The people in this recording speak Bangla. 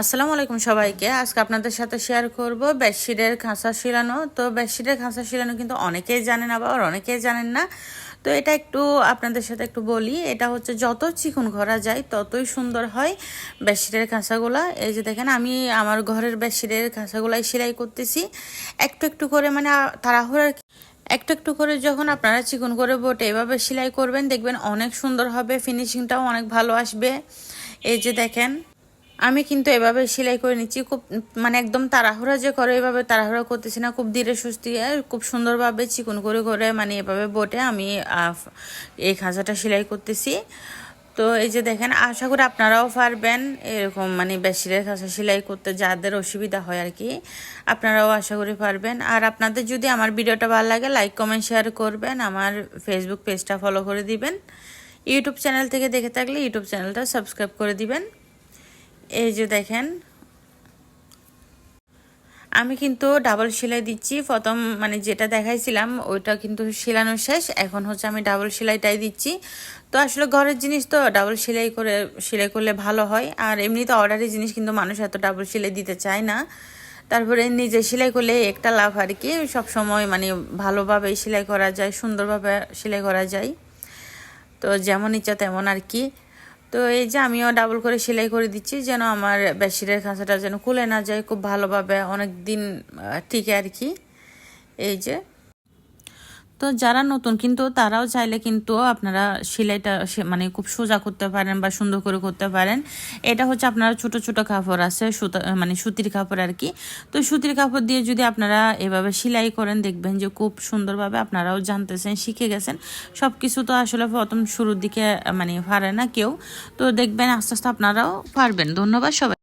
আসসালামু আলাইকুম সবাইকে। আজকে আপনাদের সাথে শেয়ার করব বেডশিটের খাঁচা শিলানো। তো বেডশিটের খাঁচা শিলানো কিন্তু অনেকেই জানেন, আবার অনেকেই জানেন না। তো এটা একটু আপনাদের সাথে একটু বলি। এটা হচ্ছে যত চিকন করা যায় ততই সুন্দর হয় বেডশিটের খাঁচাগুলা। এই যে দেখেন, আমি আমার ঘরের বেডশিটের খাঁচাগুলাই সেলাই করতেছি একটু একটু করে, মানে তাড়াহুড়ার একটু একটু করে যখন আপনারা চিকন করে বোটে এভাবে সেলাই করবেন, দেখবেন অনেক সুন্দর হবে, ফিনিশিংটাও অনেক ভালো আসবে। এই যে দেখেন, আমি কিন্তু এভাবে সেলাই করে নিচ্ছি। খুব মানে একদম তাড়াহুড়া যে করে এভাবে তাড়াহুড়া করতেছি না, খুব ধীরে সুস্থে খুব সুন্দরভাবে চিকন করে করে মানে এভাবে বোটে আমি এই খাঁচাটা সেলাই করতেছি। তো এই যে দেখেন, আশা করি আপনারাও পারবেন এরকম মানে বেডশিটের খাঁচা সেলাই করতে, যাদের অসুবিধা হয় আর কি, আপনারাও আশা করি পারবেন। আর আপনাদের যদি আমার ভিডিওটা ভালো লাগে, লাইক কমেন্ট শেয়ার করবেন, আমার ফেসবুক পেজটা ফলো করে দিবেন, ইউটিউব চ্যানেল থেকে দেখে থাকলে ইউটিউব চ্যানেলটা সাবস্ক্রাইব করে দিবেন। এই যে দেখেন, আমি কিন্তু ডাবল সেলাই দিচ্ছি। প্রথম মানে যেটা দেখাইছিলাম ওইটা কিন্তু সেলানো শেষ, এখন হচ্ছে আমি ডাবল সেলাইটাই দিচ্ছি। তো আসলে ঘরের জিনিস তো ডাবল সেলাই করলে ভালো হয়। আর এমনিতে অর্ডারি জিনিস কিন্তু মানুষ এত ডাবল সেলাই দিতে চায় না। তারপরে নিজে সেলাই করলে একটা লাভ আর কি, সবসময় মানে ভালোভাবে সেলাই করা যায়, সুন্দরভাবে সেলাই করা যায়। তো যেমন ইচ্ছা তেমন আর কি। তো এই যে আমিও ডাবল করে সেলাই করে দিচ্ছি, যেন আমার বেডশিটের খাঁচাটা যেন খুলে না যায়, খুব ভালোভাবে অনেক দিন টিকে আর কি। এই যে, তো যারা নতুন কিন্তু তারাও চাইলে কিন্তু আপনারা সেলাইটা মানে খুব সোজা করতে পারেন বা সুন্দর করে করতে পারেন। এটা হচ্ছে আপনারা ছোট ছোট কাপড় আছে, সুতা মানে সুতির কাপড় আর কি। তো সুতির কাপড় দিয়ে যদি আপনারা এভাবে সেলাই করেন, দেখবেন যে খুব সুন্দরভাবে আপনারাও জানতেছেন, শিখে গেছেন। সব কিছু তো আসলে প্রথম শুরুর দিকে মানে পারে না কেউ, তো দেখবেন আস্তে আস্তে আপনারাও পারবেন। ধন্যবাদ সবাই।